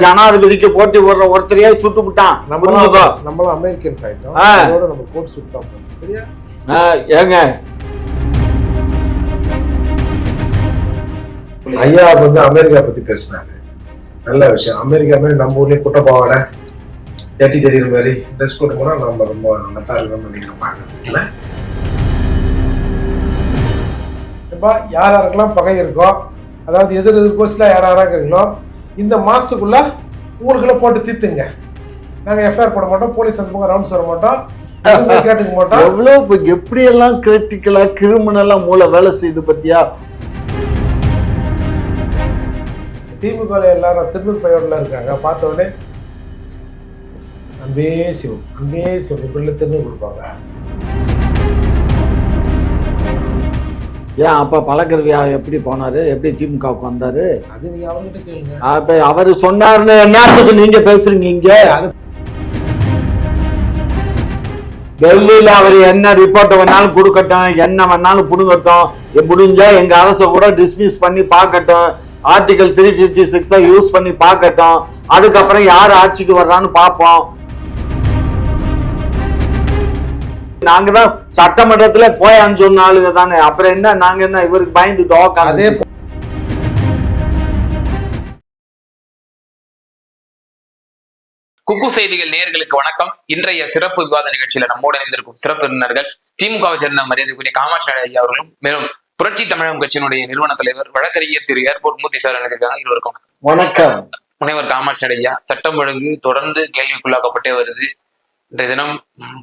ஜனாதிபதிக்கு போட்டி போடுற ஒருத்தரையே சுட்டு விட்டான். நம்மளும் அமெரிக்கன்ஸ் ஆயிட்டோம். அதோட நம்ம கோட் சுட்டான். சரியா? ஏங்க ஐயா வந்து அமெரிக்கா பத்தி பேசினாரு. நல்ல விஷயம். அமெரிக்கா மாதிரி நம்ம ஊர்லயே குட்ட பாவாடை ஜட்டி தெரியுற மாதிரி ட்ரெஸ் போட்டு போனா நம்ம ரொம்ப நல்லா இருக்கணும் நினைக்கிறோம். இப்போ யார் யாருக்கெல்லாம் பகை இருக்கோ, அதாவது எதிர் கோஸ்ட்ல யார் யாராக இருக்கீங்களோ, இந்த மாசத்துக்குள்ள ஊருக்குள்ள போட்டு தீர்த்துங்க. நாங்க எஃப்ஐஆர் போட மாட்டோம், போலீஸ் அந்த பக்கம் ரவுண்ட்ஸ் வர மாட்டோம், கேட்டுக்க மாட்டோம். எவ்வளவு எப்படி எல்லாம் கிரிட்டிக்கலா கிரிமினலா மூளை வேலை செய்து பத்தியா. திமுக எல்லாரும் திருநூறு பையோட இருக்காங்க. பார்த்த உடனே அன்பே சிவம் அன்பே சிவம் இப்படி திருநூறு கொடுப்பாங்க. ஏன் அப்ப பழக்கருவியா எப்படி போனாரு, எப்படி திமுகவுக்கு வந்தாரு? அது நீங்க அவர்கிட்ட கேளுங்க. அப்ப அவரு சொன்னாருன்னு என்னத்துக்கு நீங்க பேசுறீங்க? இங்க டெல்லியில அவர் என்ன ரிப்போர்ட் வேணாலும் கொடுக்கட்டும், என்ன வேணாலும் புடுங்கட்டும், முடிஞ்சா எங்க அரசை கூட டிஸ்மிஸ் பண்ணி பார்க்கட்டும், ஆர்டிகல் 356 யூஸ் பண்ணி பார்க்கட்டும், அதுக்கப்புறம் யார் ஆட்சிக்கு வர்றான்னு பார்ப்போம். நாங்க தான் சட்டமன்றத்துல போயான்னு சொன்ன ஆளுங்க தானே, அப்புறம் என்ன நாங்க என்ன இவருக்கு பயந்துட்டோம்? அதே குக்கு செய்திகள் நேயர்களுக்கு வணக்கம். இன்றைய சிறப்பு விவாத நிகழ்ச்சியில நம்மோடு இணைந்திருக்கும் சிறப்பு விருந்தினர்கள் திமுகவை சேர்ந்த மரியாதைக்குரிய காமாட்சி ஐயா அவர்களும், மேலும் புரட்சி தமிழகம் கட்சியினுடைய நிறுவன தலைவர் வழக்கறிஞர் திரு ஏர்போர்ட் மூர்த்தி சார் இணைந்திருக்காங்க. இருவருக்கும் வணக்கம். முனைவர் காமாட்சி ஐயா, சட்டம் ஒழுங்கு தொடர்ந்து கேள்விக்குள்ளாக்கப்பட்டே வருது. இன்றைய தினம்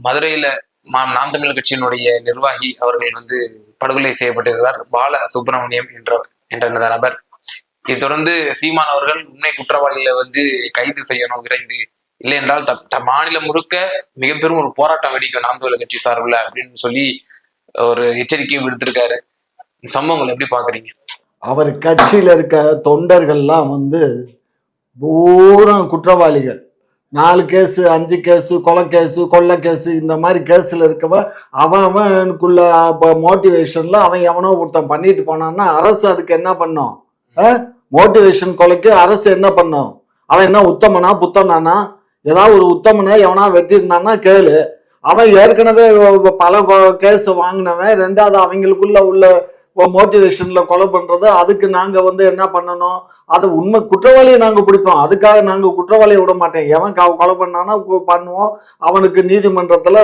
மதுரையில நாம் தமிழர் கட்சியினுடைய நிர்வாகி அவர்கள் வந்து படுகொலை செய்யப்பட்டிருக்கிறார். பால சுப்பிரமணியம் என்ற நபர். இதை தொடர்ந்து சீமான் அவர்கள் உண்மை குற்றவாளிகளை வந்து கைது செய்யணும் விரைந்து, இல்லை என்றால் மாநிலம் முழுக்க மிக பெரும் ஒரு போராட்டம் வெடிக்கும் நாம் தமிழர் கட்சி சார்பில் அப்படின்னு சொல்லி ஒரு எச்சரிக்கையும் விடுத்திருக்காரு. இந்த சம்பவங்கள் எப்படி பாக்குறீங்க? அவர் கட்சியில இருக்க தொண்டர்கள்லாம் வந்து பூரா குற்றவாளிகள். 4 கேஸு 5 கேஸு கொலை கேஸு கொள்ளை கேஸு இந்த மாதிரி கேஸில் இருக்கவன் அவனுக்குள்ள மோட்டிவேஷன்ல அவன் எவனோ ஒருத்தன் பண்ணிட்டு போனான்னா அரசு அதுக்கு என்ன பண்ணும்? மோட்டிவேஷன் கொலைக்கு அரசு என்ன பண்ணும்? அவன் என்ன உத்தமனா புத்தனானா? ஏதாவது ஒரு உத்தமனை எவனா வெட்டியிருந்தான்னா கேளு. அவன் ஏற்கனவே பல கேஸ் வாங்கினவன், ரெண்டாவது அவங்களுக்குள்ள உள்ள மோட்டிவேஷன்ல கொலை பண்றது. அதுக்கு நாங்க வந்து என்ன பண்ணணும்? அது உண்மை குற்றவாளியை நாங்க பிடிப்போம், அதுக்காக நாங்க குற்றவாளியை விட மாட்டேன். எவன் கொலை பண்ணானா பண்ணுவோம். அவனுக்கு நீதிமன்றத்துல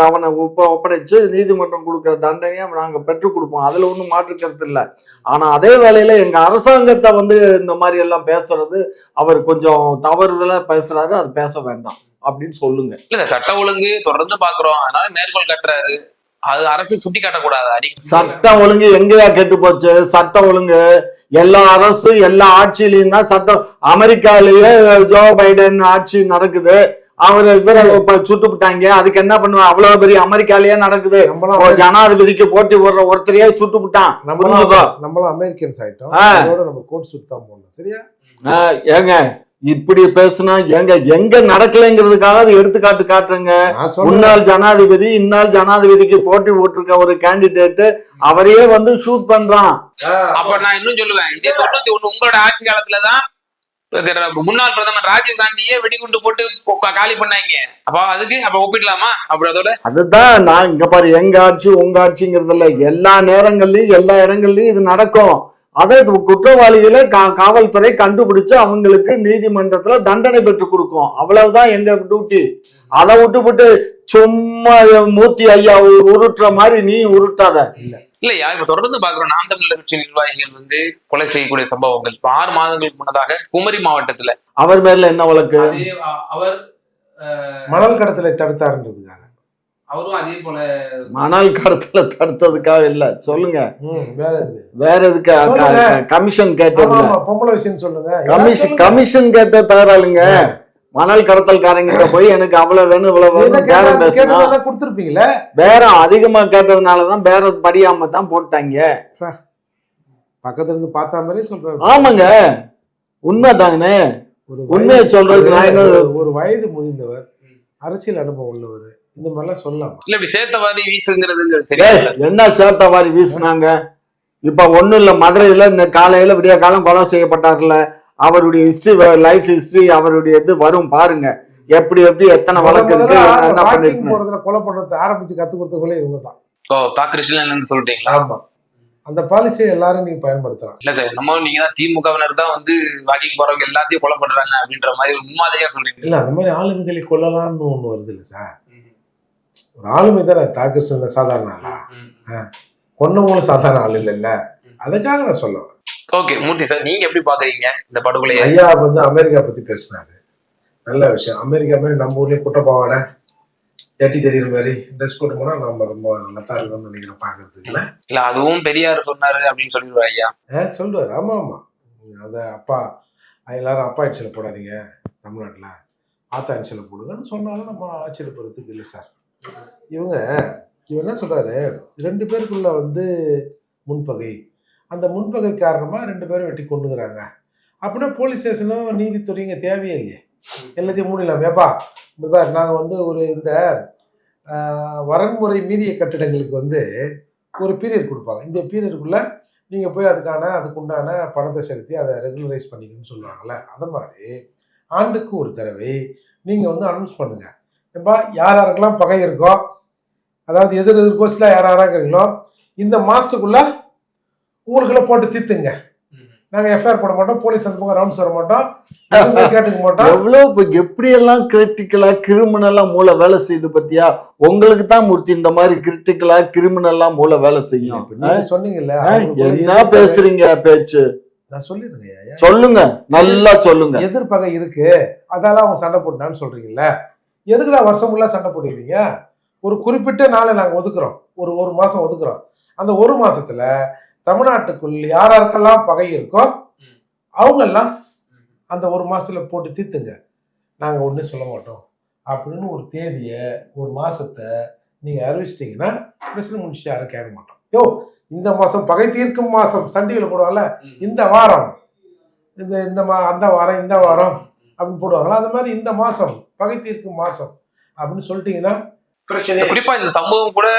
அவனை ஒப்படைச்சு நீதிமன்றம் கொடுக்குற தண்டனையை நாங்க பெற்றுக் கொடுப்போம். அதுல ஒன்றும் மாற்று கருத்து இல்லை. ஆனா அதே வேளையில எங்க அரசாங்கத்தை வந்து இந்த மாதிரி எல்லாம் பேசுறது அவர் கொஞ்சம் தவறுதலா பேசுறாரு. அது பேச வேண்டாம் அப்படின்னு சொல்லுங்க. இல்ல, சட்ட ஒழுங்கு தொடர்ந்து பாக்குறோம், அதனால மேற்கோள் கட்டுறாரு. அது அரசு சுட்டி காட்டக்கூடாது. சட்டம் ஒழுங்கு எங்கயா கெட்டு போச்சு? சட்டம் ஒழுங்கு எல்லா அரசு எல்லா ஆட்சியிலையும் தான் சட்டம். அமெரிக்காலேயே ஜோ பைடன் ஆட்சி நடக்குது, அவரு இவரை சுட்டுவிட்டாங்க. அதுக்கு என்ன பண்ணுவாங்க? அவ்வளவு பெரிய அமெரிக்காலேயே நடக்குது. ஜனாதிபதிக்கு போட்டி போடுற ஒருத்தரையே சுட்டு விட்டான். நம்மளும் அமெரிக்கன்ஸ் ஆயிட்டோம். அதோட நம்ம கோட் சுட்டான் போடணும். சரியா? ஏங்க இப்படி பேசுனா எங்க நடக்கலைங்கிறதுக்காக அது எடுத்துக்காட்டு காட்டுறேங்க. முன்னாள் ஜனாதிபதி இந்நாள் ஜனாதிபதிக்கு போட்டி போட்டிருக்க ஒரு கேண்டிடேட் அவரையே வந்து ஷூட் பண்றான். அப்ப நான் இன்னும் சொல்லுவேன், 91 உங்களோட ஆட்சி காலத்துலதான் முன்னாள் பிரதமர் ராஜீவ் காந்தியே வெடிகுண்டு போட்டு காலி பண்ணாங்க. அப்ப ஒப்பிடலாமா? அப்படி அதோட அதுதான் நான் இங்க பாரு, எங்க ஆட்சி உங்க ஆட்சிங்கிறது இல்ல, எல்லா நேரங்கள்லயும் எல்லா இடங்கள்லயும் இது நடக்கும். அதை குற்றவாளிகளை காவல்துறை கண்டுபிடிச்சு அவங்களுக்கு நீதிமன்றத்துல தண்டனை பெற்று கொடுக்கும். அவ்வளவுதான் எங்க டியூட்டி. அதை விட்டு சும்மா மூர்த்தி ஐயா உருட்டுற மாதிரி நீ உருட்டாத. இல்லையா, இப்ப தொடர்ந்து பாக்குறோம் நாம் தமிழர் கட்சி நிர்வாகிகள் வந்து கொலை செய்யக்கூடிய சம்பவங்கள். 6 மாதங்களுக்கு முன்னதாக குமரி மாவட்டத்துல அவர் மேல என்ன வழக்கு? அவர் மணல் கடத்தலை தடுத்தாருன்றதுக்காக. அவரும் அதே போல மணல் கடத்தல தடுத்ததுக்காக இல்ல. சொல்லுங்க வேற எதுக்கு? கமிஷன் கேட்டது பொம்பளை விஷயம் சொல்லுங்க. கமிஷன் கேட்ட தகராளுங்க. மணல் கடத்தல்காரங்கிட்ட போய் எனக்கு அவ்வளவு வேணும் இவ்வளவு வேணும் பேரம் பேசணும் கொடுத்துருப்பீங்களே. பேரம் அதிகமா கேட்டதுனாலதான் பேரம் படியாம தான் போட்டாங்க. பக்கத்துல இருந்து பார்த்தா மாதிரி சொல்றேன். ஆமாங்க, உண்மைதாங்கண்ணே. உண்மையை சொல்றது நான் என்ன, ஒரு வயது முதிர்ந்தவர், அரசியல் அனுபவம் உள்ளவர், இந்த மாதிரிலாம் சொல்லலாம். இல்ல இப்படி சேர்த்தவாரி வீசுங்கிறது என்ன சேர்த்தவாரி வீசுனாங்க? இப்ப ஒண்ணும் இல்ல, மதுரையில இந்த காலையில விடிய காலம் கொலை செய்யப்பட்டார்ல, அவருடைய ஹிஸ்டரி, லைஃப் ஹிஸ்டரி, அவருடைய இது வரும் பாருங்க. எப்படி எப்படி எத்தனை வழக்கு இருக்கு, என்ன வாக்கிங் பண்ணிருக்கேன். போறதுல கொலை பண்றது ஆரம்பிச்சு கத்து கொடுத்தவங்களே இவங்க தான். ஓ தாக்கிருஷ்ணன் சொல்லிட்டீங்களா? ஆமா, அந்த பாலிசியை எல்லாரும் நீங்க பயன்படுத்தலாம். இல்ல சார், நம்ம நீங்க தான் திமுகவினர் தான் வந்து வாக்கிங் போறவங்க எல்லாத்தையும் கொலை பண்றாங்க அப்படின்ற மாதிரி ஒரு முன்மாதிரியா சொல்றீங்க. இல்ல, அந்த மாதிரி ஆளுமைகளை கொல்லலாம்னு ஒண்ணு வருது இல்ல சார். ஒரு ஆளுமை தானே தாக்கிருஷ்ணன் சாதாரண ஆளா? கொன்னவங்களும் சாதாரண ஆள் இல்ல. அதுக்காக நான் சொல்லுவேன். ஓகே மூர்த்தி சார், நீங்க எப்படி பாக்குறீங்க இந்த படுகொலையை? ஐயா வந்து அமெரிக்கா பத்தி பேசினாரு, நல்ல விஷயம். அமெரிக்கா மாதிரி நம்ம ஊர்லயும் குட்டப்பாவோட ஜட்டி தெரியுற மாதிரி ட்ரெஸ் போட்டு போனா நம்ம ரொம்ப நல்லா தான் இருக்கணும்னு நினைக்கிறேன் பாக்குறதுக்கு. இல்ல அதுவும் பெரியார் சொன்னாரு அப்படின்னு சொல்லிடுவாரு ஐயா. சொல்லுவாரு. ஆமா ஆமா, அத அப்பா எல்லாரும் அப்பா ஆட்சியில போடாதீங்க, தமிழ்நாட்டுல ஆத்தா ஆட்சியில போடுங்கன்னு சொன்னாலும் நம்ம ஆச்சரியப்படுறதுக்கு இல்லை சார். இவன் என்ன சொல்றாரு, 2 பேருக்குள்ள வந்து முன்பகை, அந்த முன்பகை காரணமா 2 பேரும் வெட்டி கொண்டுங்கிறாங்க அப்படின்னா போலீஸ் ஸ்டேஷனும் நீதித்துறைங்க தேவையே இல்லையே, எல்லாத்தையும் மூடிடலாம். ஏப்பா நாங்கள் வந்து ஒரு இந்த வரன்முறை மீறிய கட்டிடங்களுக்கு வந்து ஒரு பீரியட் கொடுப்பாங்க, இந்த பீரியடுக்குள்ள நீங்கள் போய் அதுக்குண்டான பணத்தை செலுத்தி அதை ரெகுலரைஸ் பண்ணிக்கணும்னு சொல்லுவாங்கள்ல, அது மாதிரி ஆண்டுக்கு ஒரு தடவை நீங்கள் வந்து அனௌன்ஸ் பண்ணுங்க. ஏப்பா யார் யாருக்கெல்லாம் பகை இருக்கோ, அதாவது எதிர் கோஸ்டில் யார் யாராக இருக்கிறீங்களோ இந்த மாதத்துக்குள்ள உங்களுக்குள்ள போட்டு தீர்த்துங்க. நாங்கள் எஃப்ஐஆர் போட மாட்டோம், போலீஸ் அந்த பக்கம் ரவுண்ட்ஸ் வர மாட்டோம், கேட்டுக்க மாட்டோம். எவ்வளவு எப்படியெல்லாம் கிரிட்டிக்கலா கிரிமினலா மூளை வேலை செய்யுது பத்தியா? உங்களுக்கு தான் மூர்த்தி இந்த மாதிரி கிரிட்டிக்கலா கிரிமினலா மூளை வேலை செய்யும். சொன்னீங்கல்ல, என்ன பேசுறீங்க பேச்சு? நான் சொல்லிடுங்க, சொல்லுங்க, நல்லா சொல்லுங்க. எதிர்ப்பகை இருக்கு, அதால அவங்க சண்டை போட்டான்னு சொல்றீங்கல்ல, எதுக்குடா வருஷம் ஃபுல்லா சண்டை போடுவீங்க? ஒரு குறிப்பிட்ட நாளை நாங்கள் ஒதுக்குறோம், ஒரு மாசம் ஒதுக்குறோம். அந்த ஒரு மாசத்துல தமிழ்நாட்டுக்குள் யாராருக்கெல்லாம் பகை இருக்கோ அவங்கெல்லாம் அந்த ஒரு மாசத்துல போட்டு தீர்த்துங்க, நாங்க ஒன்றும் சொல்ல மாட்டோம் அப்படின்னு ஒரு தேதியை ஒரு மாசத்தை நீங்க அறிவிச்சிட்டீங்கன்னா பிரச்சனை முடிச்சு யாரும் கேட்க மாட்டோம். இந்த மாசம் பகை தீர்க்கும் மாசம் சண்டிகையில் போடுவாங்கல்ல, இந்த வாரம் அந்த வாரம் இந்த வாரம் அப்படின்னு போடுவாங்களா, அந்த மாதிரி இந்த மாசம் பகை தீர்க்கும் மாசம் அப்படின்னு சொல்லிட்டீங்கன்னா பிரச்சனை. குறிப்பா இந்த சம்பவம் கூட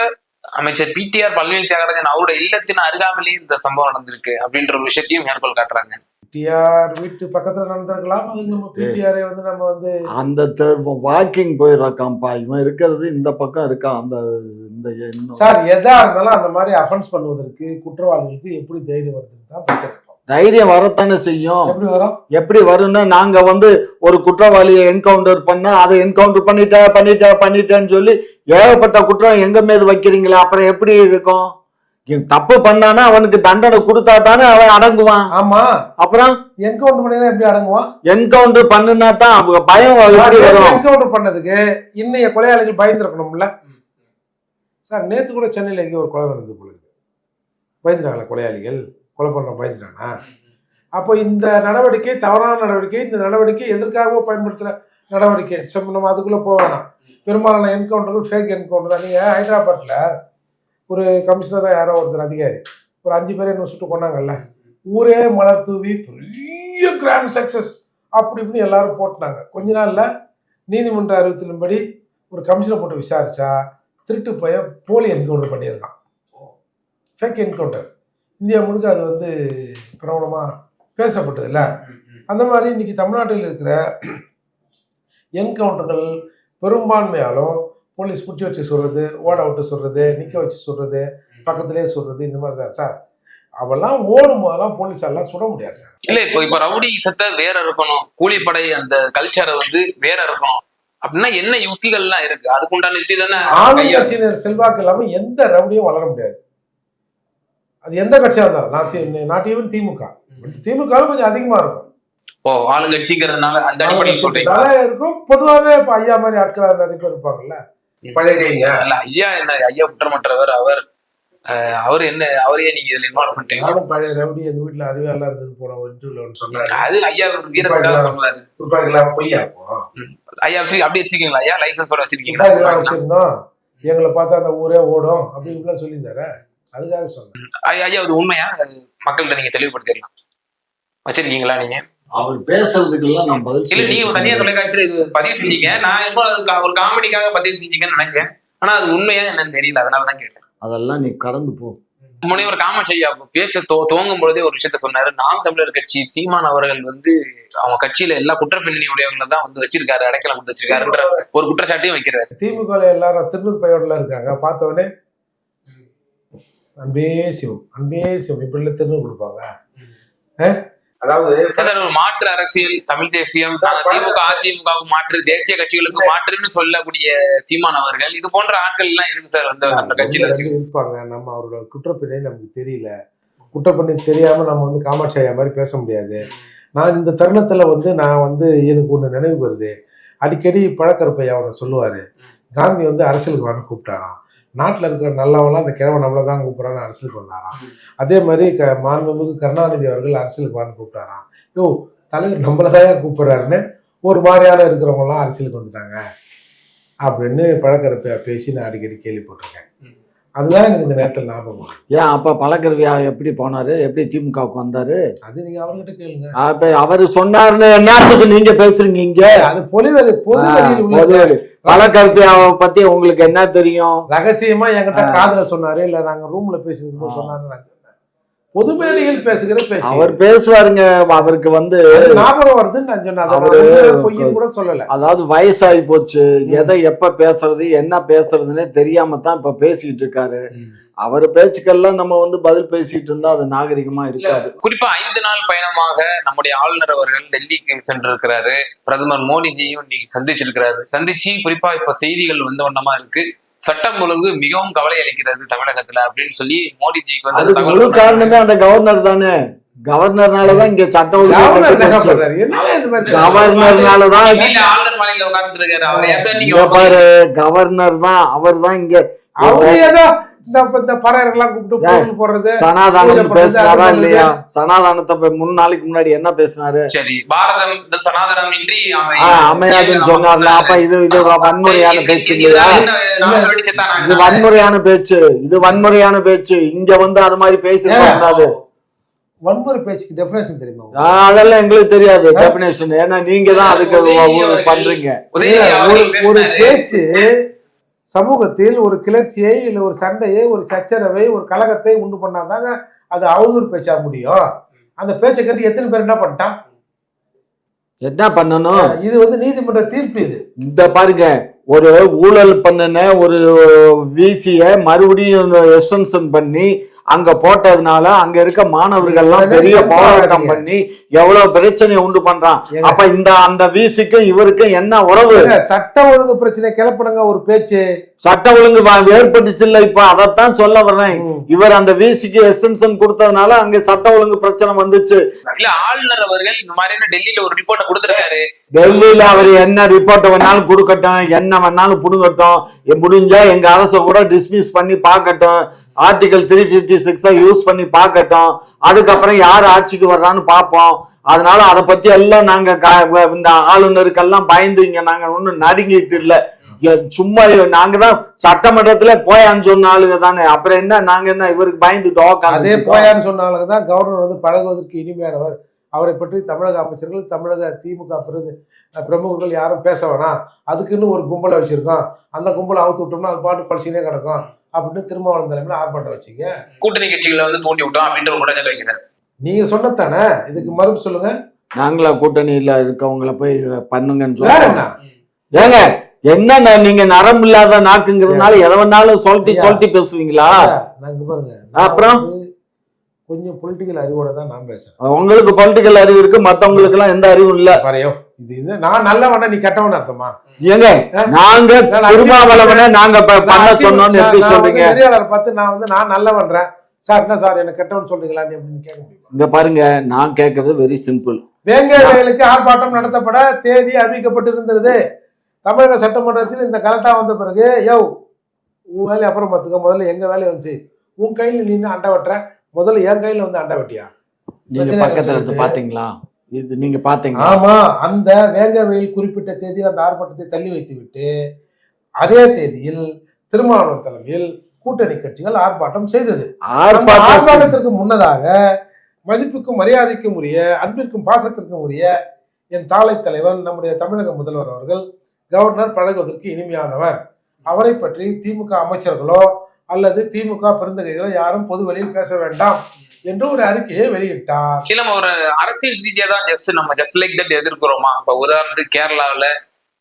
அமைச்சர் பிடிஆர் பழனிவேல் தியாகராஜன் அவருடைய இல்லத்தின் அருகாமலேயே இந்த சம்பவம் நடந்திருக்கு அப்படின்ற ஒரு விஷயத்தையும் மேற்கோள் காட்டுறாங்க. பிடிஆர் வீட்டு பக்கத்துல நடந்திருக்கலாம், அதுக்கு நம்ம பிடிஆரை வந்து நம்ம வந்து அந்த வாக்கிங் போயிடறான்ப்பா, இவன் இருக்கிறது இந்த பக்கம் இருக்கான். அந்த சார் எதா இருந்தாலும் அந்த மாதிரி அஃபென்ஸ் பண்ணுவதற்கு குற்றவாளிகளுக்கு எப்படி தைரியம் வருதுன்னு தான் பிரச்சனை. தைரியம் வரத்தானே செய்யும். எப்படி வரும்னா, நாங்க வந்து ஒரு குற்றவாளியை என்கவுண்டர் பண்ணா அதை என்கவுண்டர் பண்ணிட்டேன்னு சொல்லி ஏகப்பட்ட குற்றம் எங்க மீது வைக்கிறீங்களா, அப்புறம் எப்படி இருக்கும்? தப்பு பண்ணானா அவனுக்கு தண்டனை கொடுத்தா தானே அவன் அடங்குவான். ஆமா, அப்புறம் என்கவுண்டர் பண்ணா எப்படி அடங்குவான்? என்கவுண்டர் பண்ணுனா தான் அவங்க பயம் எப்படி வரும்? என்கவுண்டர் பண்ணதுக்கு இன்னைய கொலையாளிகள் பயந்துருக்கணும்ல சார். நேத்து கூட சென்னையில எங்கேயோ ஒரு கொலை நடந்தது பொழுது பயந்துட்டாங்களா கொலையாளிகள்? கொலை பண்ண பயந்துட்டானா? அப்போ இந்த நடவடிக்கை தவறான நடவடிக்கை, இந்த நடவடிக்கை எதற்காகவோ பயன்படுத்துகிற நடவடிக்கை. நம்ம அதுக்குள்ளே போக வேணாம். பெரும்பாலான என்கவுண்டர்கள் ஃபேக் என்கவுண்டர் தான். நீங்கள் ஹைதராபாத்தில் ஒரு கமிஷனராக யாரோ ஒருத்தர் அதிகாரி ஒரு 5 பேரை என்ன சுட்டு கொண்டாங்கல்ல, ஊரே மலர் தூவி பெரிய கிராண்ட் சக்ஸஸ் அப்படி இப்படின்னு எல்லாரும் போட்டுனாங்க. கொஞ்ச நாளில் நீதிமன்ற அறிவித்தலின்படி ஒரு கமிஷனை போட்டு விசாரிச்சா திருட்டு போய் போலி என்கவுண்டர் பண்ணியிருக்கான், ஃபேக் என்கவுண்டர். இந்தியா முழுக்க அது வந்து பிரபலமாக பேசப்பட்டது இல்லை. அந்த மாதிரி இன்னைக்கு தமிழ்நாட்டில் இருக்கிற என்கவுண்டர்கள் பெரும்பான்மையாலும் போலீஸ் குட்டி வச்சு சொல்றது, ஓட விட்டு சொல்றது, நிற்க வச்சு சொல்றது, பக்கத்திலே சொல்றது, இந்த மாதிரி சார். சார் அவெல்லாம் ஓடும் போதெல்லாம் போலீஸாரெல்லாம் சுட முடியாது சார். இல்லை, இப்போ ரவுடி சத்தை வேற இருக்கணும், கூலிப்படை அந்த கல்ச்சரை வந்து வேற இருக்கணும் அப்படின்னா என்ன யுக்திகள்லாம் இருக்கு? அதுக்குண்டான யுக்தி தானே. ஆளுங்கட்சியினர் செல்வாக்கு இல்லாமல் எந்த ரவுடியும் வளர முடியாது. அது எந்த கட்சியா இருந்தாலும், நாட் ஈவன் திமுக. திமுக கொஞ்சம் அதிகமா இருக்கும். ஆளுங்கட்சிங்கிறதுனால அந்த அடிப்படையில் சொல்றீங்க இருக்கும். பொதுவாகவே இப்ப ஐயா மாதிரி ஆட்கள் நிறைய பேர் இருப்பாங்கல்ல, பழைய ஐயா என்ன ஐயா குற்றமற்றவர், அவர் என்ன அவரையே நீங்க இதுல இன்வால்வ் பண்ணிட்டீங்க. பழைய ரவுடி எங்க வீட்டுல அறிவாளா இருந்தது போன ஒரு இன்டர்வியூல சொன்னாரு. அது ஐயா வீரத்துக்காக சொன்னாரு. துப்பாக்கிலாம் பொய்யா ஐயா அப்படி வச்சிருக்கீங்களா? ஐயா லைசன்ஸோட வச்சிருக்கீங்களா? வச்சிருந்தோம், எங்களை பார்த்தா அந்த ஊரே ஓடும் அப்படின்னு சொல்லியிருந்தாரு. அதுக்காக சொன்னேன். ஐயா அது உண்மையா? மக்கள்கிட்ட நீங்க தெளிவுபடுத்திடலாம். வச்சிருக்கீங்களா நீங்க? அவர் பேசுறதுக்கெல்லாம் நான் பதில் இல்ல, நீங்க தனியார் தொலைக்காட்சியில இது பதிவு செஞ்சீங்க. நான் இப்போ அதுக்கு ஒரு காமெடிக்காக பதிவு செஞ்சீங்கன்னு நினைச்சேன். ஆனா அது உண்மையா என்னன்னு தெரியல, அதனாலதான் கேட்டேன். அதெல்லாம் நீ கடந்து போ. முனைவர் காமச்சையா பேச துவங்கும் பொழுதே ஒரு விஷயத்த சொன்னாரு. நாம் தமிழர் கட்சி சீமான் அவர்கள் வந்து அவங்க கட்சியில எல்லா குற்றப்பின்னணி உடையவங்களை தான் வந்து வச்சிருக்காரு, அடைக்கலம் வந்து வச்சிருக்காருன்ற ஒரு குற்றச்சாட்டையும் வைக்கிறாரு. திமுக எல்லாரும் திருநூர் பையோடல இருக்காங்க, பார்த்த உடனே அன்பே சிவம் இப்படி திருநூறு கொடுப்பாங்க. அதாவது ஒரு மாற்று அரசியல், தமிழ் தேசியம், திமுக அதிமுக மாற்று, தேசிய கட்சிகளுக்கு மாற்றுன்னு சொல்லக்கூடிய சீமான் அவர்கள் இது போன்ற ஆட்கள் எல்லாம் இருக்கு சார் வந்து அந்த கட்சியில இருப்பாங்க. நம்ம அவரோட குற்றப்பின்னணி நமக்கு தெரியல, குற்றப்பின்னணி தெரியாம நம்ம வந்து காமாட்சியா மாதிரி பேச முடியாது. நான் இந்த தருணத்துல வந்து நான் வந்து எனக்கு ஒண்ணு நினைவு வருது. அடிக்கடி பழக்கருப்பையா அவரை சொல்லுவாரு, காந்தி வந்து அரசியலுக்கு வான்னு கூப்பிட்டாராம், நாட்டில் இருக்கிற நல்லவங்களாம் அந்த கிழமை நம்மளை தான் கூப்பிட்றான்னு அரசியலுக்கு வந்தாராம். அதே மாதிரி மாண்புமிகு கருணாநிதி அவர்கள் அரசியலுக்கு வான்னு கூப்பிட்டாராம். யோ தலைவர் நம்மளை தான் கூப்பிட்றாருன்னு ஒரு மாதிரியான இருக்கிறவங்களாம் அரசியலுக்கு வந்துட்டாங்க அப்படின்னு பழக்கருப்பையா பேசி நான் அடிக்கடி கேள்விப்பட்டிருக்கேன். அதுதான் எனக்கு இந்த நேரத்தில் ஞாபகம். ஏன் அப்ப பழக்கருவியா எப்படி போனாரு, எப்படி திமுகவுக்கு வந்தாரு? அது நீங்க அவர்கிட்ட கேளுங்க. அப்ப அவரு சொன்னாருன்னு என்னத்துக்கு நீங்க பேசுறீங்க இங்க? அது பொதுவெளி. பழக்கருப்பியாவை பத்தி உங்களுக்கு என்ன தெரியும்? ரகசியமா என்கிட்ட காதுல சொன்னாரு, இல்ல நாங்க ரூம்ல பேசிட்டு சொன்னாரு. பொதுமேடையில் பேசுகிற பேச்சு அவர் பேசுவாருங்க. அவருக்கு வந்து ஞாபகம் வருதுன்னு நான் சொன்னேன், பொய்யும் கூட சொல்லல. அதாவது வயசாகி போச்சு, எதை எப்ப பேசுறது என்ன பேசுறதுன்னே தெரியாம தான் இப்ப பேசிக்கிட்டு இருக்காரு. அவர் பேச்சுக்கெல்லாம் நம்ம வந்து பதில் பேசிட்டு இருந்தா அது நாகரிகமா இருக்காது. குறிப்பா 5 நாள் பயணமாக நம்முடைய ஆளுநர் அவர்கள் டெல்லிக்கு சென்றிருக்கிறாரு. பிரதமர் மோடிஜியும் இன்னைக்கு சந்திச்சிருக்கிறாரு. சந்திச்சு குறிப்பா இப்ப செய்திகள் வந்த வண்ணமா இருக்கு, சட்டம் ஒழுங்கு மிகவும் கவலை அளிக்கிறது தமிழகத்துல அப்படின்னு சொல்லி மோடிஜிக்கு வந்து முழு காரணமே அந்த கவர்னர் தானே. கவர்னர்னாலதான் இங்க சட்டம் ஒழுங்கு, கவர்னர்னாலதான் ஆளுநர் மாளிகையில உட்கார்ந்துட்டு இருக்காரு. பாரு, கவர்னர் தான், அவர் தான் இங்க சனாதானம் பேசுனாரா இல்லையா? சனாதானத்தை 3 நாளைக்கு முன்னாடி என்ன பேசினாரு? சரி, பாரதம் சனாதனம் இன்றி அமையாதுன்னு சொன்னார்ல. அப்ப இது வன்முறையான பேச்சு இல்லையா? இது வன்முறையான பேச்சு, இது வன்முறையான பேச்சு. இங்க வந்து அது மாதிரி பேசினாரு. வன்முறை பேச்சுக்கு டெஃபினேஷன் தெரியுமா? அதெல்லாம் எங்களுக்கு தெரியாது டெஃபினேஷன். ஏன்னா நீங்க தான் அதுக்கு பண்றீங்க. ஒரு பேச்சு சமூகத்தில் ஒரு கிளர்ச்சியை இல்லை ஒரு சண்டையை ஒரு சச்சரவை ஒரு கலகத்தை உண்டு பண்ணாதாங்க அது அவதூறு பேச்சா முடியும். அந்த பேச்சை கேட்டு எத்தனை பேர் என்ன பண்ணிட்டான், என்ன பண்ணணும்? இது வந்து நீதிமன்ற தீர்ப்பு. இது இந்த பாருங்க, ஒரு ஊழல் பண்ணின ஒரு விசிய மறுபடியும் எக்ஸ்டென்ஷன் பண்ணி அங்க போட்டதுனால அங்க இருக்க மாணவர்கள் எல்லாம் பெரிய போராட்டம் பண்ணி எவ்வளவு பிரச்சனை உண்டு பண்றான். அப்ப இந்த அந்த விசிக்கும் இவருக்கும் என்ன உறவு? சட்ட ஒழுங்கு பிரச்சனை கிளப்பிடுங்க ஒரு பேச்சு. சட்ட ஒழுங்கு ஏற்பட்டுச்சு இல்ல, இப்ப அதைத்தான் சொல்ல வர்றேன். இவர் அந்த விசிக்கு எக்ஸ்டென்ஷன் கொடுத்ததுனால அங்க சட்ட ஒழுங்கு பிரச்சனை வந்துச்சு. இல்ல ஆளுநர் அவர்கள் இந்த மாதிரி டெல்லியில ஒரு ரிப்போர்ட்டை கொடுத்திருக்காரு. டெல்லியில அவர் என்ன ரிப்போர்ட்டை வேணாலும் கொடுக்கட்டும், என்ன வேணாலும் புடுங்கட்டும், முடிஞ்சா எங்க அரசை கூட டிஸ்மிஸ் பண்ணி பார்க்கட்டும், ஆர்டிகல் 356 யூஸ் பண்ணி பார்க்கட்டும், அதுக்கப்புறம் யார் ஆட்சிக்கு வர்றான்னு பார்ப்போம். அதனால அதை பத்தி எல்லாம் நாங்க இந்த ஆளுநருக்கெல்லாம் பயந்து இங்க நாங்க ஒன்னும் நடுங்கிட்டு இல்ல. சும்மா நாங்க தான் சட்டமன்றத்துல போயான்னு சொன்ன ஆளுங்க தானே, அப்புறம் என்ன நாங்க என்ன இவருக்கு பயந்துட்டோம்? அதே போயான்னு சொன்ன ஆளுங்க தான் கவர்னர் வந்து பழகுவதற்கு இனிமையானவர். அவரை பற்றி தமிழக அமைச்சர்கள் தமிழக திமுக பிரமுகர்கள் யாரும் பேச வேணாம், அதுக்குன்னு ஒரு கும்பலை வச்சிருக்கோம், அந்த கும்பலை அவுத்து விட்டோம்னா அது பாட்டு பழிச்சுனே கிடக்கும் அப்படின்னு திருமாவளவன் தலைமையில ஆர்ப்பாட்டம் வச்சிங்க. கூட்டணி கட்சிகளை வந்து தூண்டி விட்டோம் அப்படின்ற ஒரு குற்றச்சாட்டு வைக்கிறார். நீங்க சொன்னதானே, இதுக்கு மறுப்பு சொல்லுங்க. நாங்களா கூட்டணியில இருக்கவங்கள போய் பண்ணுங்கன்னு சொல்லுங்க. ஏங்க என்ன நீங்க நரம்பு இல்லாத நாக்குங்கிறதுனால எதை வேணாலும் சொல்லிட்டு பேசுவீங்களா? நாங்க பாருங்க, அப்புறம் கொஞ்சம் பொலிட்டிக்கல் அறிவோட தான் நான் பேசுறேன். உங்களுக்கு பொலிட்டிக்கல் அறிவு இருக்கு, மத்தவங்களுக்கு எல்லாம் எந்த அறிவும் இல்ல. பாரையோ, இது நான் நல்லவன நீ கெட்டவன் அர்த்தமா? ஏங்க நாங்க திருமாவளவனை நாங்க பண்ண சொன்னோம்னு எப்படி சொல்றீங்க? பெரியாளர் பார்த்து நான் வந்து நான் நல்லவன்றேன் சார், என்ன சார் என்ன கெட்டவன் சொல்றீங்களா அப்படின்னு கேட்க முடியும். இங்க பாருங்க, நான் கேட்கறது வெரி சிம்பிள். வேங்கை வயலுக்கு ஆர்ப்பாட்டம் நடத்தப்பட தேதி அறிவிக்கப்பட்டிருந்தது. தமிழக சட்டமன்றத்தில் இந்த கலெக்டா வந்த பிறகு உன் வேலையை அப்புறம் பார்த்துக்க, முதல்ல எங்க வேலையை வந்துச்சு, உன் கையில் நின்று அண்டை வெட்டுற, முதல்ல என் கையில வந்து அண்டை வெட்டியா? நீங்க பக்கத்துல இருந்து பாத்தீங்களா? இது நீங்க பாத்தீங்களா? ஆமா, அந்த வேங்கை வயல் குறிப்பிட்ட தேதியில் அந்த ஆர்ப்பாட்டத்தை தள்ளி வைத்து விட்டு அதே தேதியில் திருமாவளவன் தலைமையில் கூட்டணி கட்சிகள் ஆர்ப்பாட்டம் செய்தது. ஆர்ப்பாட்டத்திற்கு முன்னதாக மதிப்புக்கும் மரியாதைக்கும் உரிய அன்பிற்கும் பாசத்திற்கும் உரிய என் தாளை தலைவன் நம்முடைய தமிழக முதல்வர் அவர்கள் கவர்னர் பழகுவதற்கு இனிமையானவர், அவரை பற்றி திமுக அமைச்சர்களோ அல்லது திமுக பெருந்தகைகளோ யாரும் பொது வெளியில் பேச வேண்டாம் என்று ஒரு அறிக்கையை வெளியிட்டார். இல்ல நம்ம ஒரு அரசியல் ரீதியா தான் நம்ம ஜஸ்ட் லைக் தட் எதிர்க்கிறோமா? இப்ப உதாரணத்துக்கு கேரளாவில்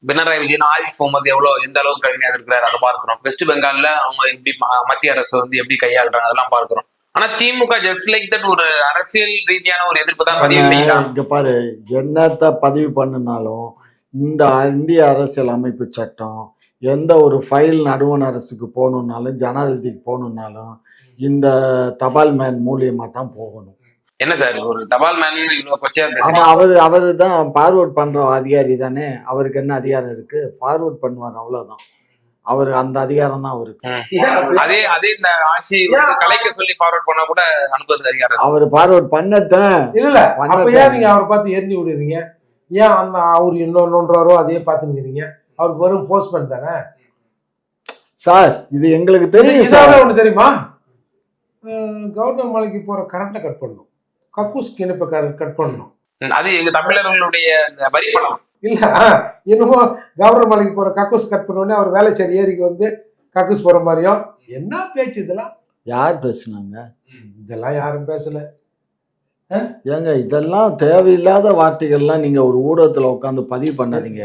பினராயி விஜயன் ஆரிஃப் முகமது எந்த அளவுக்கு கடுமையா இருக்கிறாரு அதை பார்க்கிறோம். வெஸ்ட் பெங்கால்ல அவங்க எப்படி மத்திய அரசு எப்படி கையாளுறாங்க அதெல்லாம் பார்க்கிறோம். ஆனா திமுக ஜஸ்ட் லைக் தட் ஒரு அரசியல் ரீதியான ஒரு எதிர்ப்பு தான் பதிவு செய்யலாம். இங்க பாரு, என்னத்த பதிவு பண்ணினாலும் இந்த இந்திய அரசியல் அமைப்பு சட்டம் எந்த ஒரு ஃபைல் நடுவண் அரசுக்கு போகணுன்னாலும் ஜனாதிபதிக்கு போகணுன்னாலும் இந்த தபால் மேன் மூலியமா தான் போகணும். என்ன சார் ஒரு தபால் மேன் இவ்வளவு கொச்சையா அவரு தான் ஃபார்வர்ட் பண்ற அதிகாரி தானே. அவருக்கு என்ன அதிகாரம் இருக்கு? ஃபார்வர்ட் பண்ணுவார், அவ்வளவுதான். அவரு அந்த அதிகாரம் தான் அவருக்கு. அதே இந்த ஆட்சி கலைக்க சொல்லி ஃபார்வர்ட் பண்ணா கூட அனுப்புறதுக்கு அதிகாரம் அவரு ஃபார்வர்ட் பண்ணட்டும். இல்ல அப்ப ஏன் நீங்க அவரை பார்த்து எரிஞ்சு விடுறீங்க? ஏன் அந்த அவர் இன்னொன்றாரோ அதே பார்த்துக்கிறீங்க? அவர் வெறும் போஸ்ட்மேன் தானே சார். இது எங்களுக்கு தெரியும் சார். ஒண்ணு தெரியுமா? கவர்னர் மலைக்கு போற கரண்ட்டை கட் பண்ணணும், கக்கூஸ் கிணப்பை கட் பண்ணணும். அது எங்க தமிழர்களுடைய வரி பணம் இல்ல. என்னமோ கவர்னர் மலைக்கு போற கக்கூஸ் கட் பண்ண உடனே அவர் வேலைச்சேரி ஏரிக்கு வந்து கக்கூஸ் போற மாதிரியும். என்ன பேச்சு இதெல்லாம்? யார் பேசுனாங்க? இதெல்லாம் யாரும் பேசல. ஏங்க இதெல்லாம் தேவையில்லாத வார்த்தைகள்லாம் நீங்க ஒரு ஊடகத்துல உட்காந்து பதிவு பண்ணாதீங்க.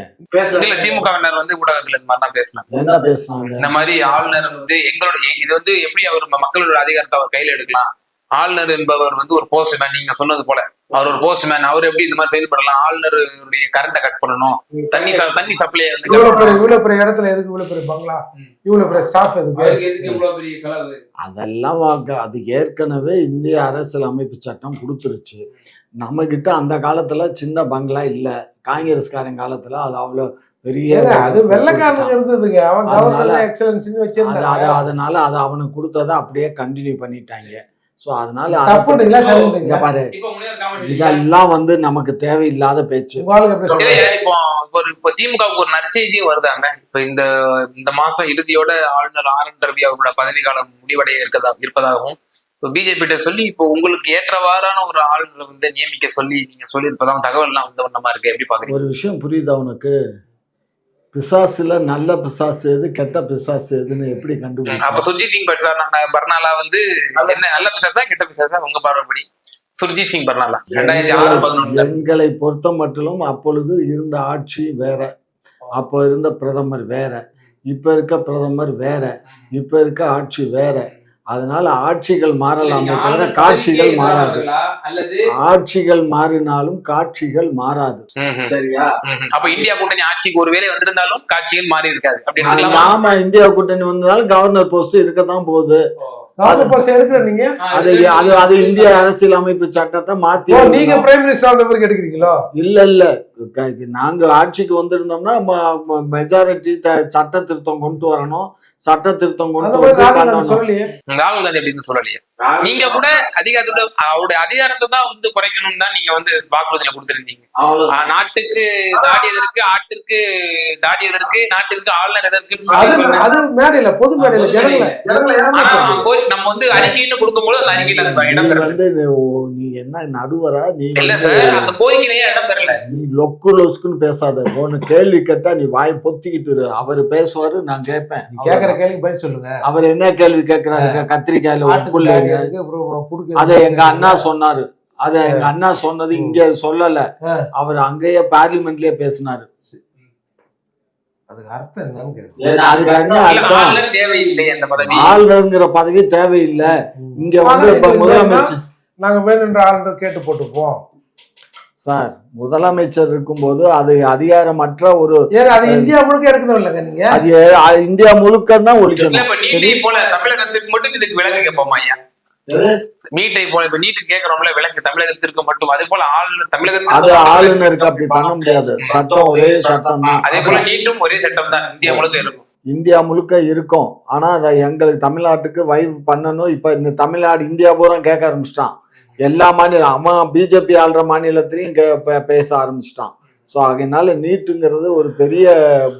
திமுகவினர் ஊடகத்துல இந்த மாதிரிலாம் பேசலாம். என்ன பேசுனாங்க? இந்த மாதிரி ஆளுநர் எங்களுடைய இது எப்படி அவர் மக்களோட அதிகாரத்தை அவர் கையில எடுக்கலாம்? ஆளுநர் என்பவர் ஒரு போஸ்ட்மேன். நீங்க சொன்னது போல அவர் ஒரு போஸ்ட்மேன். அவர் எப்படி இந்த மாதிரி செயல்படலாம்? ஆளுநருடைய கரண்ட்டை கட் பண்ணணும், தண்ணி சப்ளை இவ்வளவு பெரிய இடத்துல எதுக்கு இவ்வளவு பெரிய பங்களா, இவ்வளவு பெரிய ஸ்டாஃப் எதுக்கு, இவ்வளவு பெரிய செலவு? அதெல்லாம் அது ஏற்கனவே இந்திய அரசியல் அமைப்பு சட்டம் கொடுத்துருச்சு. நம்ம கிட்ட அந்த காலத்துல சின்ன பங்களா இல்ல. காங்கிரஸ்காரன் காலத்துல அது அவ்வளவு பெரிய, அது வெள்ளக்காரனுக்கு இருந்ததுங்க. அவன் கவர்னர் எக்ஸலன்ஸ்னு வச்சிருந்தாங்க. அதனால அதை அவனுக்கு கொடுத்ததை அப்படியே கண்டினியூ பண்ணிட்டாங்க. சோ அதனால பாரு, இதெல்லாம் நமக்கு தேவையில்லாத பேச்சு. இப்போ திமுகவுக்கு ஒரு நற்செய்தியும் வருதாங்க. இப்ப இந்த மாசம் இறுதியோட ஆளுநர் ஆர்.என். ரவி அவரோட பதவி காலம் முடிவடைய இருப்பதாகவும் இப்போ பிஜேபி சொல்லி இப்போ உங்களுக்கு ஏற்றவாறான ஒரு ஆளுநரை நியமிக்க சொல்லி நீங்க சொல்லியிருப்பதாகவும் தகவல் எல்லாம் வண்ணமா இருக்கு. எப்படி பாக்குறீங்க? ஒரு விஷயம் புரியுதா உனக்கு? பிசாசுல நல்ல பிசாசு எது, கெட்ட பிசாசு எதுன்னு எப்படி கண்டுபிடிக்கும்? அப்ப சுர்ஜித் சிங் பர்னாலா என்ன நல்ல பிசாசா கெட்ட பிசாசா உங்க பார்வைப்படி? சுர்ஜித் சிங் பர்னாலா 2006-11 எங்களை பொறுத்த மட்டும் அப்பொழுது இருந்த ஆட்சி வேற, அப்ப இருந்த பிரதமர் வேற, இப்ப இருக்க பிரதமர் வேற, இப்ப இருக்க ஆட்சி வேற. அதனால ஆட்சிகள் மாறலாமே தவிர காட்சிகள் மாறாது. ஆட்சிகள் மாறினாலும் காட்சிகள் மாறாது. சரியா? அப்ப இந்தியா கூட்டணி ஆட்சிக்கு ஒருவேளை வந்திருந்தாலும் காட்சிகள் மாறி இருக்காது. ஆமா, இந்தியா கூட்டணி வந்தாலும் கவர்னர் போஸ்ட் இருக்கத்தான் போகுது. அது இந்திய அரசியல் அமைப்பு சட்டத்தை மாத்தி நீங்க பிரைம் மினிஸ்டர் எடுக்கிறீங்களோ? இல்ல நாங்க ஆட்சிக்கு வந்திருந்தோம்னா மெஜாரிட்டி சட்ட திருத்தம் கொண்டு வரணும். சட்ட திருத்தம் கொண்டு சொல்லலையே ராகுல் காந்தி அப்படின்னு சொல்லலையே. நீங்க கூட அதிகாரத்தோட அவருடைய அதிகாரத்தை தான் குறைக்கணும் தான் நீங்க வாக்குறுதியில கொடுத்திருந்தீங்க. நாட்டுக்கு தாடியதற்கு, ஆட்டுக்கு தாடியதற்கு, நாட்டுக்கு ஆளுநர் எதற்கு பொது மேடையில நம்ம அறிக்கைன்னு கொடுக்கும்போது அந்த அறிக்கையில நீ என்ன நடுவரா? நீ இல்ல சார், அந்த கோரிக்கையிலேயே இடம் தரல. நீ லொக்குன்னு பேசாத. ஒன்னு கேள்வி கேட்டா நீ வாய் பொத்திக்கிட்டு அவரு பேசுவாரு, நான் கேட்பேன். கேக்குற கேள்வி பதில் சொல்லுங்க. அவர் என்ன கேள்வி கேட்கிறாரு? கத்திரிக்காயில உப்புள்ள அத எங்க அண்ணா சொன்னாரு. அத எங்க அண்ணா சொன்னது இங்க சொல்லல, அவர் அங்கேயே பார்லிமெண்ட்லயே பேசினாரு. அதுக்கு அர்த்தம் ஆளுநர்ங்கிற பதவி தேவையில்லை. இங்க முதலமைச்சர் நாங்க வேணுன்ற ஆளுநர் கேட்டு போட்டுப்போம் சார். முதலமைச்சர் இருக்கும்போது அது அதிகாரமற்ற ஒரு இந்தியா முழுக்க எடுக்கணும் இல்லங்க. நீங்க அது இந்தியா முழுக்க தான் ஒழிக்கணும். தமிழகத்திற்கு மட்டும் இதுக்கு விலங்கு கேட்போமா ஐயா? நீட்டை போல இப்ப நீட்டு கேட்கறோம்ல, விலங்கு தமிழகத்திற்கு மட்டும். அதே போல ஆளுநர் தமிழகத்துக்கு ஆளுநருக்கு அப்படி பண்ண முடியாது. சட்டம் ஒரே சட்டம் தான். அதே போல நீட்டும் ஒரே சட்டம் தான் இந்தியா முழுக்க இருக்கும். இந்தியா முழுக்க இருக்கும். ஆனா அதை எங்களுக்கு தமிழ்நாட்டுக்கு வைவ் பண்ணணும். இப்ப இந்த தமிழ்நாடு இந்தியா பூரா கேட்க ஆரம்பிச்சிட்டான். எல்லா மாநிலம் அவன் பிஜேபி ஆள்ற மாநிலத்திலையும் பேச ஆரம்பிச்சிட்டான். ஸோ அதனால நீட்டுங்கிறது ஒரு பெரிய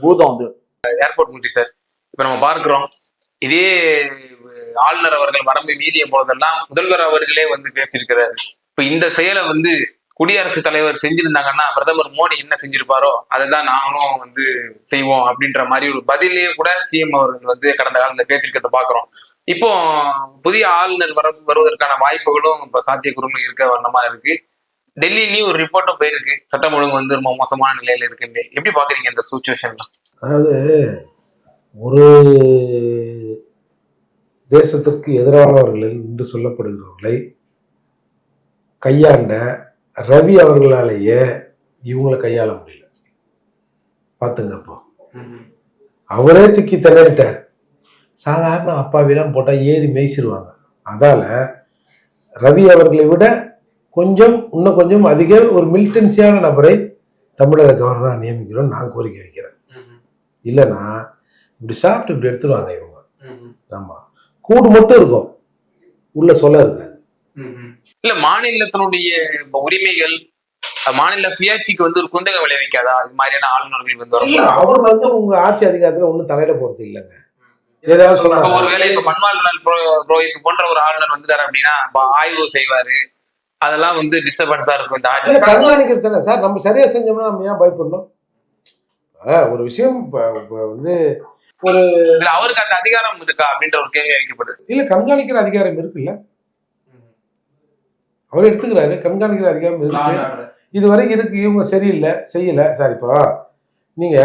பூதம். அது ஏர்போர்ட் மூர்த்தி சார், இப்ப நம்ம பார்க்கிறோம் இதே ஆளுநர் அவர்கள் வரம்பு மீறிய போதெல்லாம் முதல்வர் அவர்களே பேசியிருக்கிறாரு. இப்ப இந்த செயலை குடியரசுத் தலைவர் செஞ்சிருந்தாங்கன்னா பிரதமர் மோடி என்ன செஞ்சிருப்பாரோ அதைதான் நாங்களும் செய்வோம் அப்படின்ற மாதிரி ஒரு பதிலே கூட சிஎம் அவர்கள் கடந்த காலத்துல பேசியிருக்கிறத பாக்குறோம். இப்போ புதிய ஆளுநர் வருவதற்கான வாய்ப்புகளும் இப்ப சாத்தியக்கூறுகளும் இருக்க வண்ணமா இருக்கு. டெல்லியிலயும் ஒரு ரிப்போர்ட்டும் போயிருக்கு, சட்டம் ஒழுங்கு வந்து ரொம்ப மோசமான நிலையில இருக்குன்னு. எப்படி பாக்குறீங்க இந்த சுச்சுவேஷன்ல? அதாவது ஒரு தேசத்திற்கு எதிரானவர்கள் என்று சொல்லப்படுகிறவர்களை கையாண்ட ரவி அவர்களாலேயே இவங்களை கையாள முடியல. பார்த்துங்க, அப்போ அவரே திக்கி திணறிட்டார். சாதாரண அப்பாவிலாம் போட்டால் ஏறி மேய்ச்சிருவாங்க. அதால ரவி அவர்களை விட இன்னும் கொஞ்சம் அதிக ஒரு மிலிட்டன்சியான நபரை தமிழக கவர்னராக நியமிக்கிறோம் நான் கோரிக்கை வைக்கிறேன். இல்லைன்னா இப்படி சாப்பிட்டு இப்படி எடுத்துருவாங்க இவங்க. ஆமா, கூடு மட்டும் இருக்கும், உள்ள சொல்ல இருக்காது. இல்ல மாநிலத்தினுடைய உரிமைகள், மாநில சுயாட்சிக்கு வந்து ஒரு குந்தக விளைவிக்காதா இது மாதிரியான ஆளுநர்கள் வந்து? அவர் வந்து உங்க ஆட்சி அதிகாரத்துல ஒன்றும் தலையிட போறது இல்லைங்க. ஏதாவது சொல்றாங்க. ஒருவேளை இப்ப பன்வாரிலால் புரோஹித் போன்ற ஒரு ஆளுநர் வந்துட்டாரு அப்படின்னா ஆய்வு செய்வாரு, அதெல்லாம் வந்து டிஸ்டர்பன்ஸா இருக்கும் இந்த ஆட்சி. கண்காணிக்கிறது சார், நம்ம சரியா செஞ்சோம்னா நம்ம ஏன் பயப்படணும்? ஒரு விஷயம் வந்து ஒரு அவருக்கு அந்த அதிகாரம் இருக்கா அப்படின்ற ஒரு கேள்வி வைக்கப்படுது. இல்ல, கண்காணிக்கிற அதிகாரம் இருக்குல்ல, அவர் எடுத்துக்கிறாரு. கண்காணிக்கிற அதிகாரம் இருக்கு, இது வரைக்கும் இருக்கு. இவங்க சரியில்லை, செய்யல சார். இப்போ நீங்க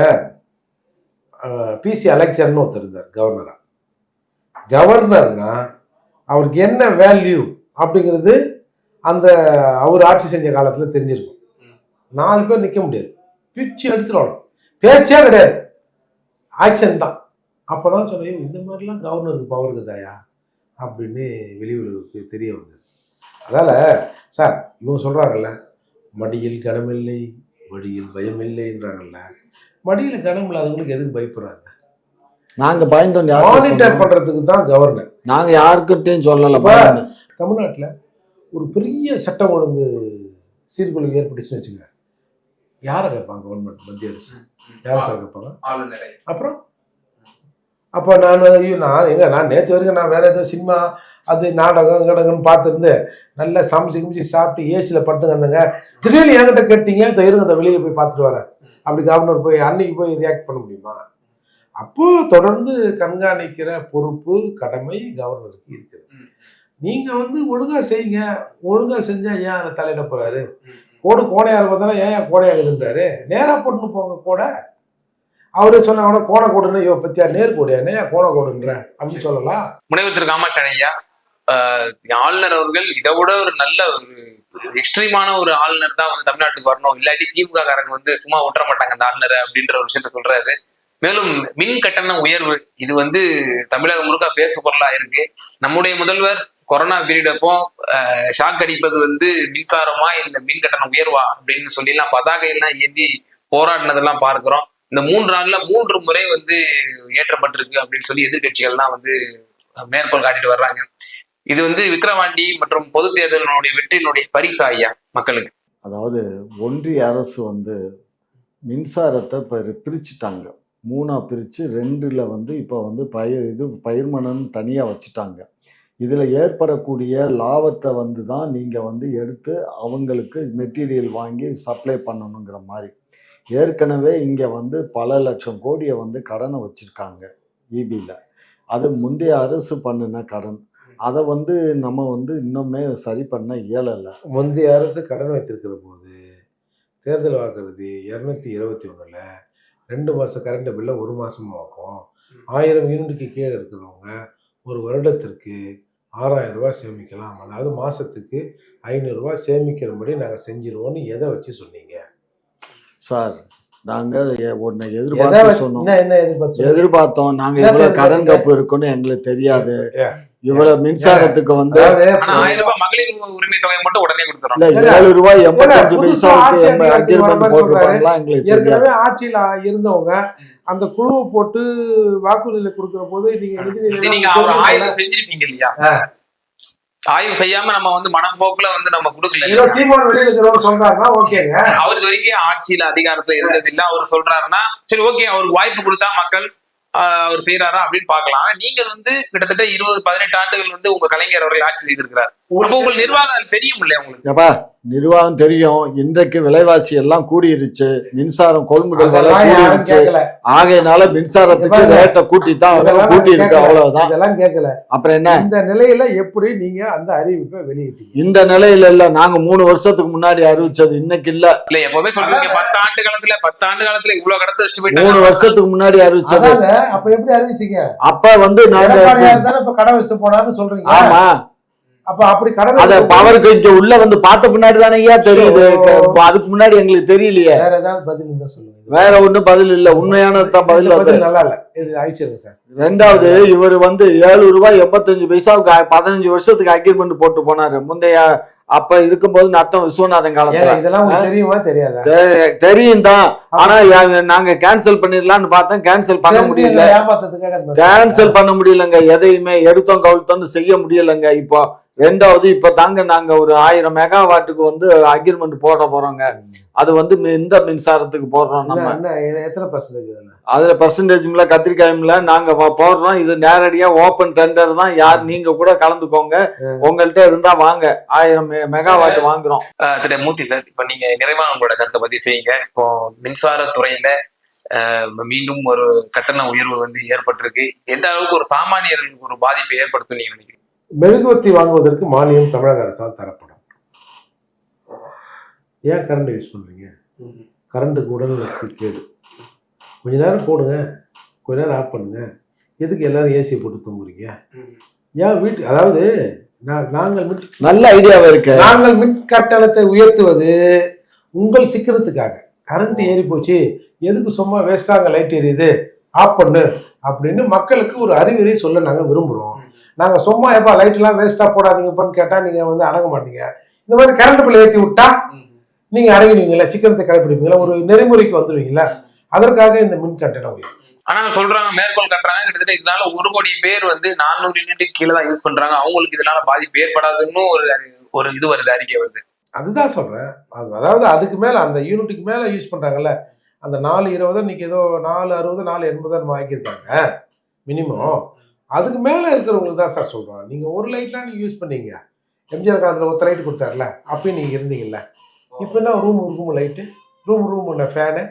பிசி அலெக்சர்னு ஒருத்தர் இருந்தார் கவர்னரா. கவர்னர்னா அவருக்கு என்ன வேல்யூ அப்படிங்கிறது அந்த அவர் ஆட்சி செஞ்ச காலத்துல தெரிஞ்சிருக்கும். 4 பேர் நிக்க முடியாது, பிச்சு எடுத்துடணும், பேச்சே கிடையாது, ஆக்ஷன் தான். அப்பதான் சொன்னேன், இந்த மாதிரிலாம் கவர்னருக்கு பவர் இருக்குதாயா அப்படின்னு வெளி உலகுக்கு தெரிய வந்தது. அதால சார் இவங்க சொல்றாங்கல்ல, மடியில் கனமில்லை வழியில் பயமில்லைன்றாங்கல்ல, மடியில கனம் இல்லாதவங்களுக்கு எதுக்கு பயப்படுறாங்க? நாங்க பயந்தோம், மானிட்டர் பண்றதுக்கு தான் கவர்னர். நாங்க யாருக்கிட்டையும் சொல்லல. தமிழ்நாட்டுல ஒரு பெரிய சட்டம் ஒழுங்கு சீர்குலைவு ஏற்பட்டுச்சுன்னு வச்சுங்க, யாரை கேட்பாங்க? கவர்மெண்ட், மத்திய அரசு யாரை சார் கேட்பாங்க? அப்புறம் அப்போ நான் நேற்று வரைக்கும் நான் வேற ஏதோ சினிமா அது நாடகம் கடகம்னு பார்த்துருந்து நல்லா சமைச்சு கிமிச்சு சாப்பிட்டு ஏசியில் படுத்துங்க. திடீர்னு என்கிட்ட கேட்டீங்க, இருங்க அந்த வெளியில் போய் பார்த்துட்டு வரேன் அப்படி கவர்னர் போய் அன்னைக்கு போய் ரியாக்ட் பண்ண முடியுமா? அப்போ தொடர்ந்து கண்காணிக்கிற பொறுப்பு கடமை கவர்னருக்கு இருக்குது. நீங்க வந்து ஒழுங்கா செய்யுங்க, ஒழுங்கா செஞ்சா ஏன் அதை தலையிட போறாரு? கோடையா இருப்பதால ஏன் கோடையாகுதுன்றாரு? நேரா போட்டுன்னு போங்க கோடை. அவரே சொன்ன கோடை கோடுன்னு பத்தியா நேர் கோடையா ஏன் கோடை கோடுன்ற அப்படின்னு சொல்லலாம். முனைவர் திரு காமாட்சி ஐயா, ஆளுநர் அவர்கள் இதை விட ஒரு நல்ல ஒரு எக்ஸ்ட்ரீமான ஒரு ஆளுநர் தான் வந்து தமிழ்நாட்டுக்கு வரணும், இல்லாட்டி திமுக காரங்க வந்து சும்மா விட்டுற மாட்டாங்க அந்த ஆளுநரை அப்படின்ற ஒரு விஷயத்த சொல்றாரு. மேலும் மின் கட்டண உயர்வு இது வந்து தமிழகம் முழுக்க பேசு பொருளா இருக்கு. நம்முடைய முதல்வர் கொரோனா பீரியட் அப்போ ஷாக் அடிப்பது வந்து மின்சாரமா இல்ல மின் கட்டண உயர்வா அப்படின்னு சொல்லி எல்லாம் பதாகையெல்லாம் ஏந்தி போராடினதெல்லாம் பார்க்கிறோம். இந்த 3 நாள்ல 3 முறை வந்து ஏற்றப்பட்டிருக்கு அப்படின்னு சொல்லி எதிர்கட்சிகள்லாம் வந்து மேற்கோள் காட்டிட்டு வர்றாங்க. இது வந்து விக்கிரவாண்டி மற்றும் பொது தேர்தலினுடைய வெற்றியினுடைய பரிசா ஐயா மக்களுக்கு? அதாவது ஒன்றிய அரசு வந்து மின்சாரத்தை பிரிச்சுட்டாங்க, 3ஆ பிரித்து 2ல் வந்து இப்போ வந்து பயிர்மனன்னு தனியாக வச்சுட்டாங்க. இதில் ஏற்படக்கூடிய லாபத்தை வந்து தான் நீங்கள் வந்து எடுத்து அவங்களுக்கு மெட்டீரியல் வாங்கி சப்ளை பண்ணணுங்கிற மாதிரி. ஏற்கனவே இங்கே வந்து பல லட்சம் கோடியை வந்து கடனை வச்சுருக்காங்க இபியில். அது முந்தைய அரசு பண்ணின கடன். அதை வந்து நம்ம வந்து இன்னுமே சரி பண்ண இயலலை. முந்தைய அரசு கடன் வைத்திருக்கிற போது தேர்தல் வாக்குறுதி 221ல் 2 மாதம் கரண்ட் பில்லை 1 மாதமாக்கும். 1000 யூனிட்டுக்கு கீழே இருக்கிறவங்க ஒரு வருடத்திற்கு 6000 ரூபாய் சேமிக்கலாம், அதாவது மாதத்துக்கு 500 ரூபாய் சேமிக்கிறபடி நாங்கள் செஞ்சிருவோம்னு எதை வச்சு சொன்னீங்க சார்? நாங்கள் ஒன்று எதிர்பார்த்து சொன்னோம், எதிர்பார்த்தோம். நாங்கள் இவ்வளோ கடன் கப்பு இருக்குன்னு எங்களுக்கு தெரியாது. இவ்வளவு மின்சாரத்துக்கு வந்து 1000 ரூபாய் மகளிர் உரிமை தொகை மட்டும் உடனே கொடுத்துறோம். 7 ரூபாய் 85 பைசாவுக்கு அக்ரிமெண்ட் போட்டுருப்பாங்களா எங்களுக்கு ஏற்கனவே ஆட்சியில் இருந்தவங்க அந்த குழுவை போட்டு வாக்குறுதியில கொடுக்கிற போது நீங்க அவர் ஆய்வு செஞ்சிருப்பீங்க இல்லையா? ஆய்வு செய்யாம நம்ம வந்து மனம் போக்குல வந்து நம்ம கொடுக்கல. சீமான் வெளியில இருக்கிறவங்க சொல்றாருன்னா ஓகேங்க, அவர் இது வரைக்கும் ஆட்சியில அதிகாரத்துல இருந்தது இல்ல, அவர் சொல்றாருன்னா சரி ஓகே, அவருக்கு வாய்ப்பு கொடுத்தா மக்கள் அவர் செய்யறாரா அப்படின்னு பாக்கலாம். நீங்க வந்து கிட்டத்தட்ட 18 ஆண்டுகள் வந்து உங்க கலைஞர் அவர்கள் ஆட்சி செய்திருக்கிறார். அப்போ உங்கள் நிர்வாகம் தெரியும் இல்லையா உங்களுக்கு? ஏப்பா நிர்வாகம் தெரியும். இன்றைக்கு விலைவாசி எல்லாம் கூடிருச்சு, மின்சாரம் கொள்முதல் விலை அதெல்லாம் யாரும் கூடிருச்சு. கேட்கல. ஆகையினால மின்சாரத்துக்கு ரேட்டை கூட்டித்தான் இதெல்லாம் கூட்டி நாங்க இருக்கு, கேட்கல. அவ்வளவுதான். இதெல்லாம் கேட்கல. அப்புறம் என்ன இந்த நிலையில எப்படி நீங்க அந்த அறிவிப்பை வெளியிட்டீங்க? இந்த நிலையில இல்ல, நாங்க 3 வருஷத்துக்கு முன்னாடி அறிவிச்சது, இன்னைக்கு இல்ல. இல்ல எப்பவுமே சொல்றீங்க 10 ஆண்டு காலத்துல இவ்வளவு கடத்த வச்சு 3 போயிட்டாங்க. வருஷத்துக்கு முன்னாடி அறிவிச்சது. அதாங்க, அப்ப எப்படி அறிவிச்சீங்க? அப்ப வந்து நாங்க எடப்பாடியார் தானே இப்ப கடை வச்சுட்டு போனான்னு சொல்றீங்க. ஆமா, அப்ப அப்படி கடை அத வச்சுட்டு பவருக்கு இங்க உள்ள வந்து பார்த்த பின்னாடி தானே ஐயா தெரியுது. அதுக்கு முன்னாடி எங்களுக்கு தெரியலையே. வேற ஏதாவது பதில் இருந்தா சொல்லுங்க. வேற ஒண்ணும் பதில் இல்ல, உண்மையானதான் பதில் இந்த அது. பதில் நல்லா இல்ல, இது அழிச்சிருங்க சார். ரெண்டாவது, இவர் வந்து ₹7.85 15 வருஷத்துக்கு அக்ரிமெண்ட் போட்டு போனாரு. முந்தைய அப்ப இருக்கும்போது நத்தம் விஸ்வநாதன் காலத்துல. ஏங்க, இதெல்லாம் உங்களுக்கு தெரியுமா தெரியாதா? தெரியும் தான். ஆனா நாங்க கேன்சல் பண்ணிடலாம்னு பார்த்தோம், கேன்சல் பண்ண முடியல. ஏமாத்தத்துக்காக கேன்சல் பண்ண முடியலங்க, எதையுமே எடுத்தோம் கவுழ்த்தோம்னு செய்ய முடியலங்க. இப்போ ரெண்டாவது, இப்ப தாங்க நாங்க ஒரு 1000 மெகாவாட்டுக்கு வந்து அக்ரிமெண்ட் போட போறோங்க. அது வந்து இந்த மின்சாரத்துக்கு போடுறோம். நம்ம எத்தனை பர்சன்டேஜ்? அதுல பர்சன்டேஜ்ல கத்திரிக்காய்ல நாங்க போடுறோம். இது நேரடியா ஓபன் டெண்டர் தான். யார் நீங்க கூட கலந்துக்கோங்க, உங்கள்கிட்ட இருந்தா வாங்க. 1000 மெகாவாட் வாங்குறோம். திரு மூர்த்தி சார், இப்ப நீங்க நிறைவா உங்களோட கருத்தை பதிவு செய்யுங்க. இப்போ மின்சாரத்துறையில மீண்டும் ஒரு கட்டண உயர்வு வந்து ஏற்பட்டிருக்கு. எந்த அளவுக்கு ஒரு சாமானியர்களுக்கு ஒரு பாதிப்பை ஏற்படுத்தும் நீங்க நினைக்கிறீங்க? மெழுகுவர்த்தி வாங்குவதற்கு மானியம் தமிழக அரசால் தரப்படும். ஏன் கரண்ட் யூஸ் பண்றீங்க? கரண்ட்டுக்கு உடல்நலத்துக்கு கேடு. கொஞ்ச நேரம் போடுங்க, கொஞ்ச நேரம் ஆஃப் பண்ணுங்க. எதுக்கு எல்லாரும் ஏசியை போட்டு தூங்குறீங்க? ஏன் வீட்டு, அதாவது நாங்கள் நல்ல ஐடியாவா இருக்கு. நாங்கள் மின் கட்டணத்தை உயர்த்துவது உங்கள் சிக்கனத்துக்காக. கரண்ட் ஏறி போச்சு, எதுக்கு சும்மா வேஸ்டாக லைட் எரியுது, ஆஃப் பண்ணு அப்படின்னு மக்களுக்கு ஒரு அறிவுரை சொல்ல நாங்கள் விரும்புகிறோம். நாங்கள் சும்மா எப்போ லைட்லாம் வேஸ்ட்டாக போடாதீங்கப்பான்னு கேட்டால் நீங்கள் வந்து அடங்க மாட்டீங்க. இந்த மாதிரி கரண்ட் பில் ஏற்றி விட்டா நீங்கள் அடங்கிடுவீங்களா? சிக்கனத்தை கடைப்பிடிப்பீங்களா? ஒரு நெறிமுறைக்கு வந்துடுவீங்களா? அதற்காக இந்த மின் கட்டணம் உயரும். ஆனா சொல்றாங்க, மேற்கோள் கட்டுறாங்க, கிட்டத்தட்ட இதனால 1 கோடி பேர் வந்து 400 யூனிட்டுக்கு கீழே தான் யூஸ் பண்றாங்க, அவங்களுக்கு இதனால பாதிப்பு ஏற்படாதுன்னு ஒரு இது வருது, அறிக்கை வருது. அதுதான் சொல்றேன். அதாவது அதுக்கு மேல, அந்த யூனிட்டுக்கு மேல யூஸ் பண்றாங்கல்ல, அந்த 420 இன்னைக்கு ஏதோ 460 480 ஆக்கியிருக்காங்க மினிமம். அதுக்கு மேல இருக்கிறவங்களுக்கு தான் சார் சொல்றோம். நீங்க ஒரு லைட்லாம் நீங்க யூஸ் பண்ணீங்க. எம்ஜிஆர் காலத்துல ஒத்த லைட் கொடுத்தாருல, அப்பயும் நீங்க இருந்தீங்கல்ல. இப்போ என்ன ரூம் லைட்டு, ரூம் ஃபேனு,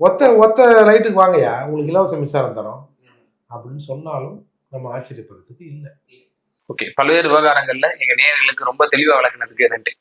ஒத்த லைட்டுக்கு வாங்கயா, உங்களுக்கு இலவச மின்சாரம் தரோம் அப்படின்னு சொன்னாலும் நம்ம ஆச்சரியப்படுறதுக்கு இல்லை. ஓகே, பல்வேறு விவகாரங்கள்ல எங்க நேயர்களுக்கு ரொம்ப தெளிவா விளக்குனதுக்கு நன்றி.